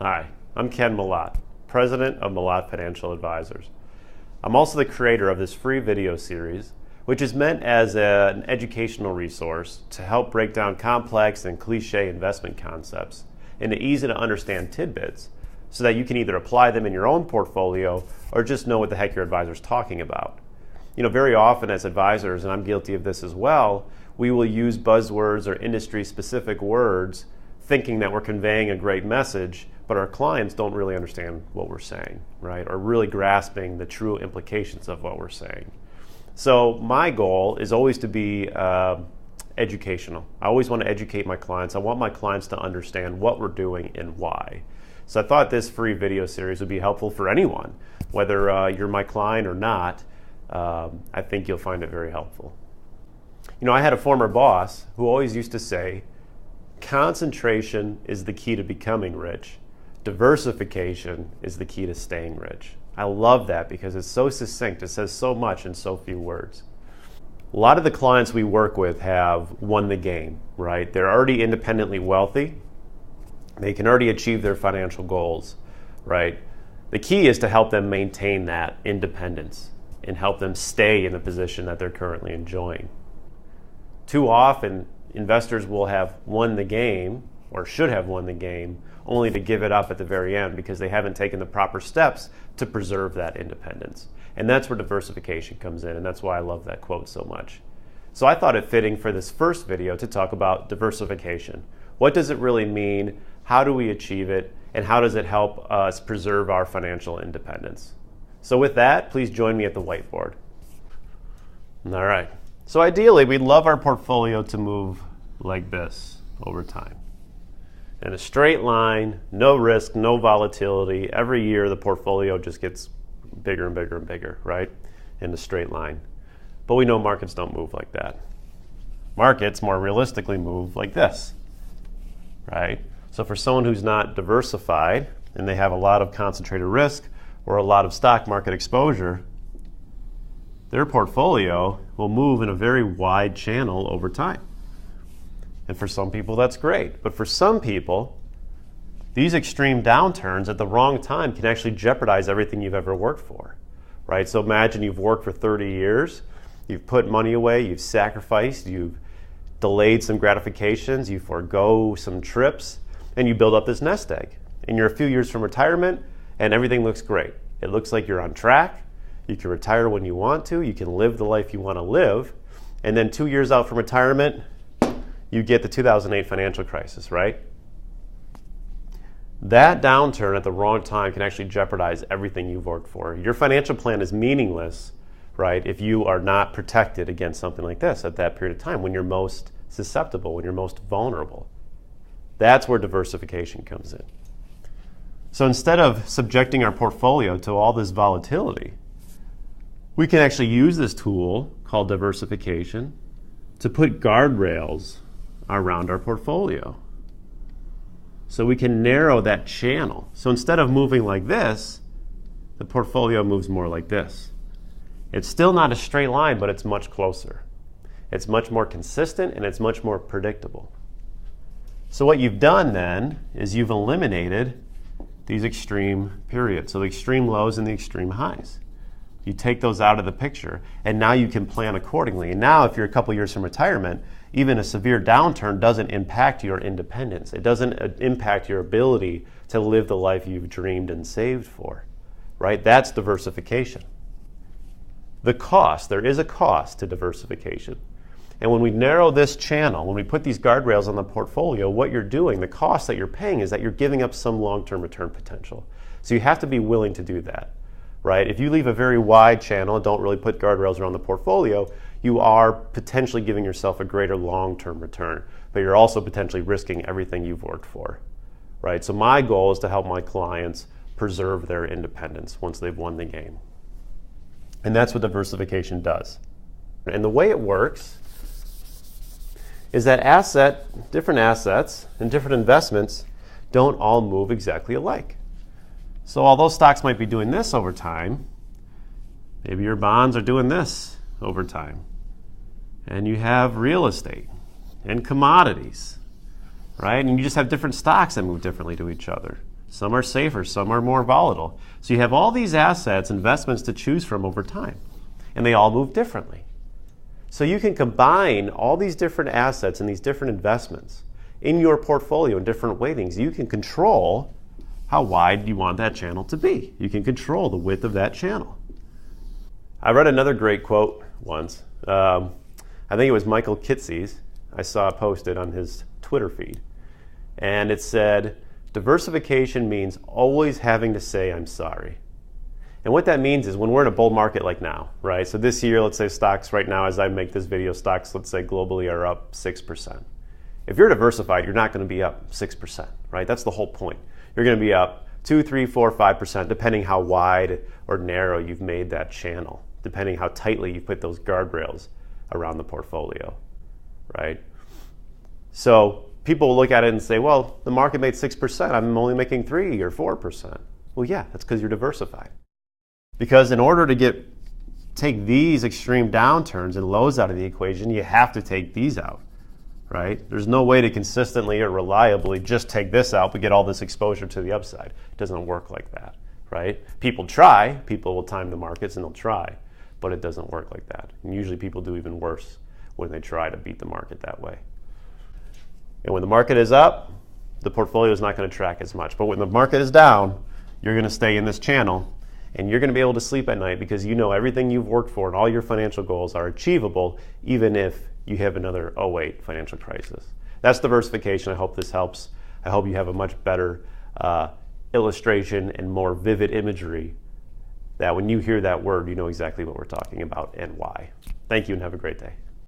Hi, I'm Ken Malott, President of Malott Financial Advisors. I'm also the creator of this free video series, which is meant as an educational resource to help break down complex and cliche investment concepts into easy to understand tidbits so that you can either apply them in your own portfolio or just know what the heck your advisor is talking about. You know, very often as advisors, and I'm guilty of this as well, we will use buzzwords or industry-specific words thinking that we're conveying a great message, but our clients don't really understand what we're saying, right? Or really grasping the true implications of what we're saying. So my goal is always to be educational. I always want to educate my clients. I want my clients to understand what we're doing and why. So I thought this free video series would be helpful for anyone, whether you're my client or not. I think you'll find it very helpful. You know, I had a former boss who always used to say, concentration is the key to becoming rich. Diversification is the key to staying rich. I love that because it's so succinct. It says so much in so few words. A lot of the clients we work with have won the game, right? They're already independently wealthy. They can already achieve their financial goals, right? The key is to help them maintain that independence and help them stay in the position that they're currently enjoying. Too often, investors will have won the game, or should have won the game, only to give it up at the very end because they haven't taken the proper steps to preserve that independence. And that's where diversification comes in, and that's why I love that quote so much. So I thought it fitting for this first video to talk about diversification. What does it really mean? How do we achieve it? And how does it help us preserve our financial independence? So with that, please join me at the whiteboard. All right. So ideally, we'd love our portfolio to move like this over time. In a straight line, no risk, no volatility. Every year, the portfolio just gets bigger and bigger and bigger, right? In a straight line. But we know markets don't move like that. Markets more realistically move like this, right? So for someone who's not diversified and they have a lot of concentrated risk or a lot of stock market exposure, their portfolio will move in a very wide channel over time. And for some people, that's great. But for some people, these extreme downturns at the wrong time can actually jeopardize everything you've ever worked for, right? So imagine you've worked for 30 years, you've put money away, you've sacrificed, you've delayed some gratifications, you forego some trips, and you build up this nest egg. And you're a few years from retirement, and everything looks great. It looks like you're on track. You can retire when you want to. You can live the life you want to live. And then 2 years out from retirement, you get the 2008 financial crisis, right? That downturn at the wrong time can actually jeopardize everything you've worked for. Your financial plan is meaningless, right, if you are not protected against something like this at that period of time when you're most susceptible, when you're most vulnerable. That's where diversification comes in. So instead of subjecting our portfolio to all this volatility, we can actually use this tool called diversification to put guardrails around our portfolio. So we can narrow that channel. So instead of moving like this, the portfolio moves more like this. It's still not a straight line, but it's much closer. It's much more consistent and it's much more predictable. So what you've done then is you've eliminated these extreme periods. So the extreme lows and the extreme highs. You take those out of the picture, and now you can plan accordingly. And now if you're a couple years from retirement, even a severe downturn doesn't impact your independence. It doesn't impact your ability to live the life you've dreamed and saved for, right? That's diversification. The cost, there is a cost to diversification. And when we narrow this channel, when we put these guardrails on the portfolio, what you're doing, the cost that you're paying is that you're giving up some long-term return potential. So you have to be willing to do that. Right? If you leave a very wide channel and don't really put guardrails around the portfolio, you are potentially giving yourself a greater long-term return, but you're also potentially risking everything you've worked for, right? So my goal is to help my clients preserve their independence once they've won the game. And that's what diversification does. And the way it works is that different assets and different investments don't all move exactly alike. So although stocks might be doing this over time, maybe your bonds are doing this over time. And you have real estate and commodities, right? And you just have different stocks that move differently to each other. Some are safer, some are more volatile. So you have all these assets, investments to choose from over time, and they all move differently. So you can combine all these different assets and these different investments in your portfolio in different weightings. You can control how wide you want that channel to be. You can control the width of that channel. I read another great quote once. I think it was Michael Kitces. I saw it posted on his Twitter feed. And it said, diversification means always having to say, I'm sorry. And what that means is when we're in a bull market like now, right? So this year, let's say stocks right now, as I make this video, stocks, let's say globally are up 6%. If you're diversified, you're not going to be up 6%, right? That's the whole point. You're going to be up 2, 3, 4, 5%, depending how wide or narrow you've made that channel, depending how tightly you've put those guardrails around the portfolio, right? So people will look at it and say, well, the market made 6%, I'm only making 3 or 4%. Well, yeah, that's because you're diversified. Because in order to take these extreme downturns and lows out of the equation, you have to take these out, right? There's no way to consistently or reliably just take this out but get all this exposure to the upside. It doesn't work like that, right? People try, people will time the markets and they'll try, but it doesn't work like that. And usually people do even worse when they try to beat the market that way. And when the market is up, the portfolio is not going to track as much. But when the market is down, you're going to stay in this channel and you're going to be able to sleep at night because you know everything you've worked for and all your financial goals are achievable even if you have another 08 financial crisis. That's diversification. I hope this helps. I hope you have a much better illustration and more vivid imagery that when you hear that word, you know exactly what we're talking about and why. Thank you and have a great day.